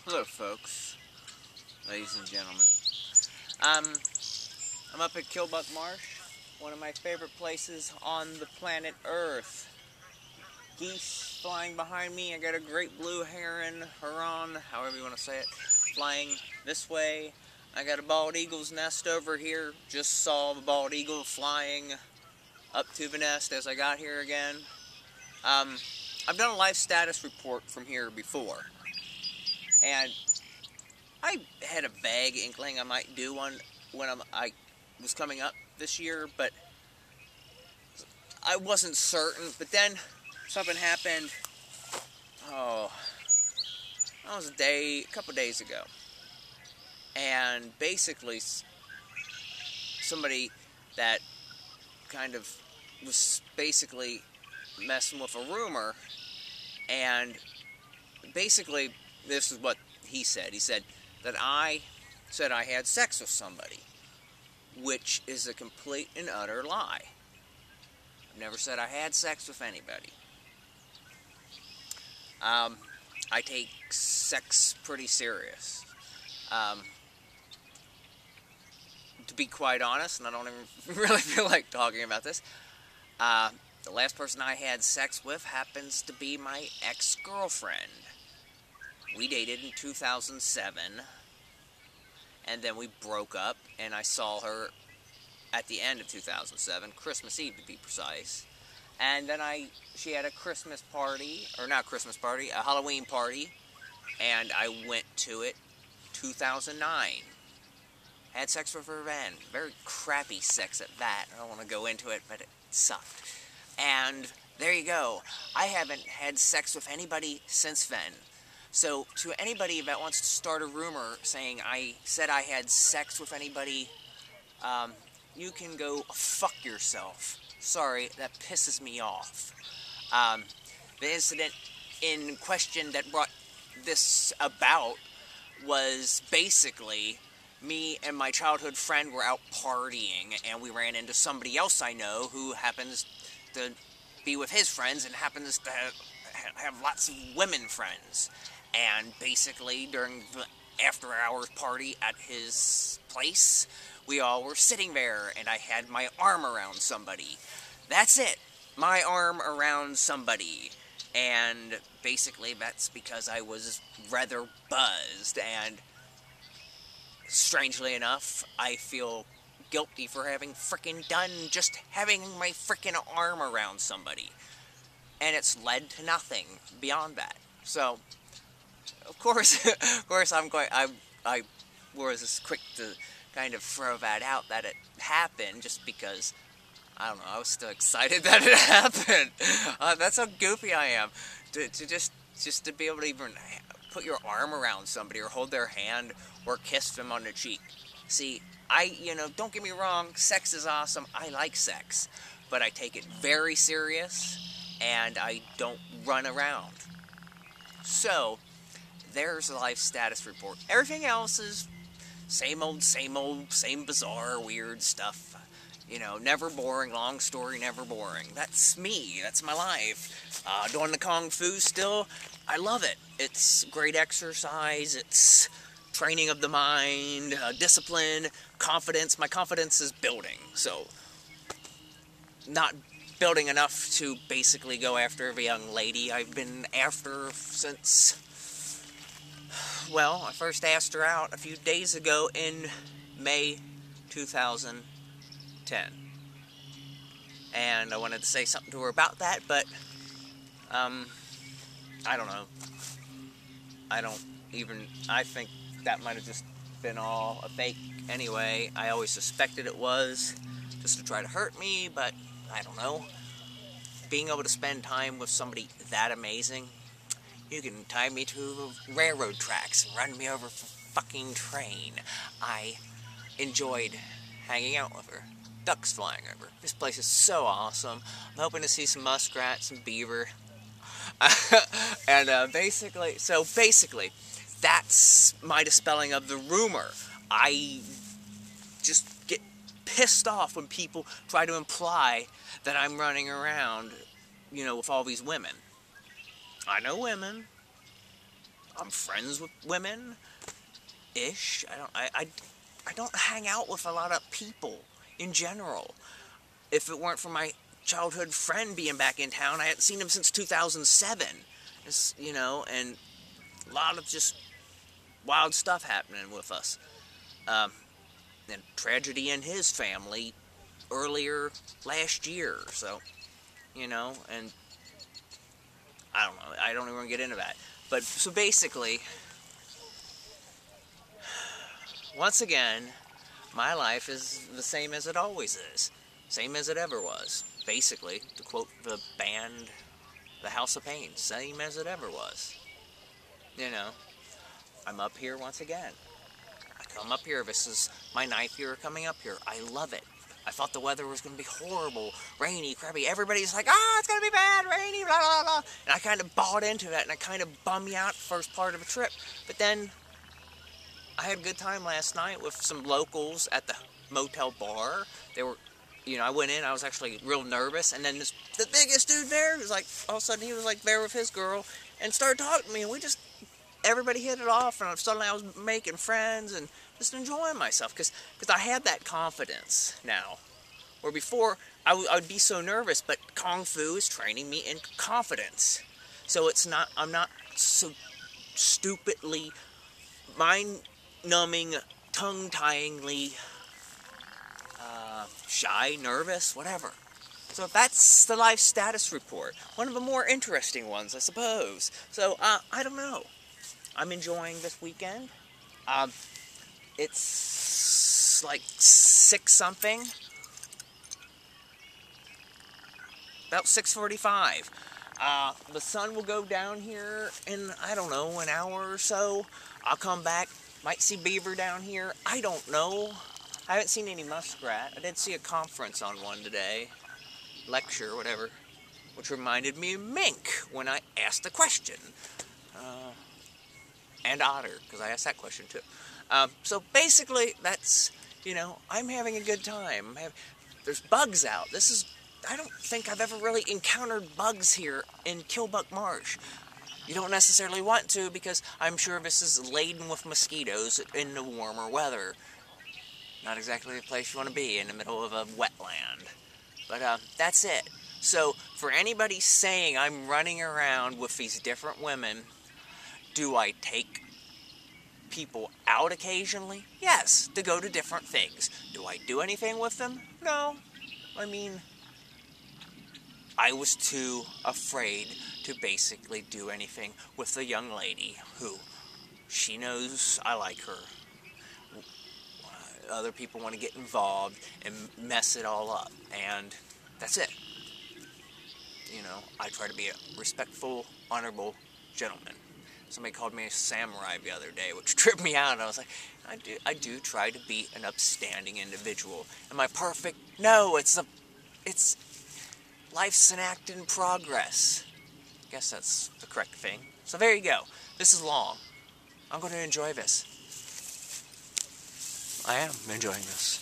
Hello, folks, ladies and gentlemen. Um, I'm up at Killbuck Marsh, one of my favorite places on the planet Earth. Geese flying behind me. I got a great blue heron, however you want to say it, flying this way. I got a bald eagle's nest over here. Just saw the bald eagle flying up to the nest as I got here again. I've done a life status report from here before, and I had a vague inkling I might do one when I was coming up this year, but I wasn't certain. But then something happened. Oh, that was a couple days ago, and basically somebody that kind of was basically messing with a rumor, and basically this is what he said. He said that I said I had sex with somebody, which is a complete and utter lie. I've never said I had sex with anybody. I take sex pretty serious. To be quite honest, and I don't even really feel like talking about this, the last person I had sex with happens to be my ex-girlfriend. We dated in 2007, and then we broke up, and I saw her at the end of 2007, Christmas Eve to be precise. And then she had a Christmas party, or not Christmas party, a Halloween party, and I went to it 2009. Had sex with her then. Very crappy sex at that. I don't want to go into it, but it sucked. And there you go. I haven't had sex with anybody since then. So to anybody that wants to start a rumor saying I said I had sex with anybody, you can go fuck yourself. Sorry, that pisses me off. The incident in question that brought this about was basically me and my childhood friend were out partying, and we ran into somebody else I know who happens to be with his friends and happens to have lots of women friends. And basically, during the after-hours party at his place, we all were sitting there, and I had my arm around somebody. That's it. My arm around somebody. And basically, that's because I was rather buzzed, and strangely enough, I feel guilty for having frickin' done just having my frickin' arm around somebody. And it's led to nothing beyond that. So, of course, I was quick to kind of throw that out that it happened just because, I don't know, I was still excited that it happened. That's how goofy I am. To just to be able to even put your arm around somebody or hold their hand or kiss them on the cheek. See, don't get me wrong, sex is awesome. I like sex, but I take it very serious and I don't run around. So, there's a life status report. Everything else is same old, same bizarre, weird stuff. Never boring, long story, never boring. That's me, that's my life. Doing the Kung Fu still, I love it. It's great exercise, it's training of the mind, discipline, confidence. My confidence is building, so not building enough to basically go after every young lady I've been after since, well, I first asked her out a few days ago in May 2010. And I wanted to say something to her about that, but, I don't know. I think that might have just been all a fake anyway. I always suspected it was, just to try to hurt me, but I don't know. Being able to spend time with somebody that amazing, you can tie me to the railroad tracks and run me over for a fucking train. I enjoyed hanging out with her. Ducks flying over. This place is so awesome. I'm hoping to see some muskrats and beaver. And basically, that's my dispelling of the rumor. I just get pissed off when people try to imply that I'm running around, with all these women. I know women. I'm friends with women-ish. I don't hang out with a lot of people in general. If it weren't for my childhood friend being back in town, I hadn't seen him since 2007. You know, and a lot of just wild stuff happening with us. And tragedy in his family earlier last year. So, you know, and I don't know. I don't even want to get into that. But so basically, once again, my life is the same as it always is. Same as it ever was. Basically, to quote the band, The House of Pain, same as it ever was. You know, I'm up here once again. I come up here. This is my 9th year coming up here. I love it. I thought the weather was going to be horrible, rainy, crappy. Everybody's like, it's going to be bad, rainy, blah, blah, blah. And I kind of bought into that, and I kind of bummed me out the first part of the trip. But then I had a good time last night with some locals at the motel bar. They were, you know, I went in, I was actually real nervous, and then the biggest dude there was like, all of a sudden he was like there with his girl, and started talking to me, and everybody hit it off, and suddenly I was making friends, and just enjoying myself, because I had that confidence now, where before, I would be so nervous, but Kung Fu is training me in confidence, so I'm not so stupidly, mind-numbing, tongue-tyingly, shy, nervous, whatever. So that's the life status report, one of the more interesting ones, I suppose. So, I don't know. I'm enjoying this weekend. It's like 6-something. About 6:45. The sun will go down here in, I don't know, an hour or so. I'll come back. Might see beaver down here. I don't know. I haven't seen any muskrat. I did see a conference on one today. Lecture, whatever. Which reminded me of mink when I asked a question. And otter, because I asked that question too. So basically, that's, you know, I'm having a good time. There's bugs out. I don't think I've ever really encountered bugs here in Killbuck Marsh. You don't necessarily want to, because I'm sure this is laden with mosquitoes in the warmer weather. Not exactly the place you want to be, in the middle of a wetland. But that's it. So, for anybody saying I'm running around with these different women, do I take people out occasionally? Yes, to go to different things. Do I do anything with them? No. I mean, I was too afraid to basically do anything with the young lady who, she knows I like her. Other people want to get involved and mess it all up, and that's it. You know, I try to be a respectful, honorable gentleman. Somebody called me a samurai the other day, which tripped me out, and I was like, I do try to be an upstanding individual. Am I perfect? No, it's life's an act in progress. I guess that's the correct thing. So there you go. This is long. I'm going to enjoy this. I am enjoying this.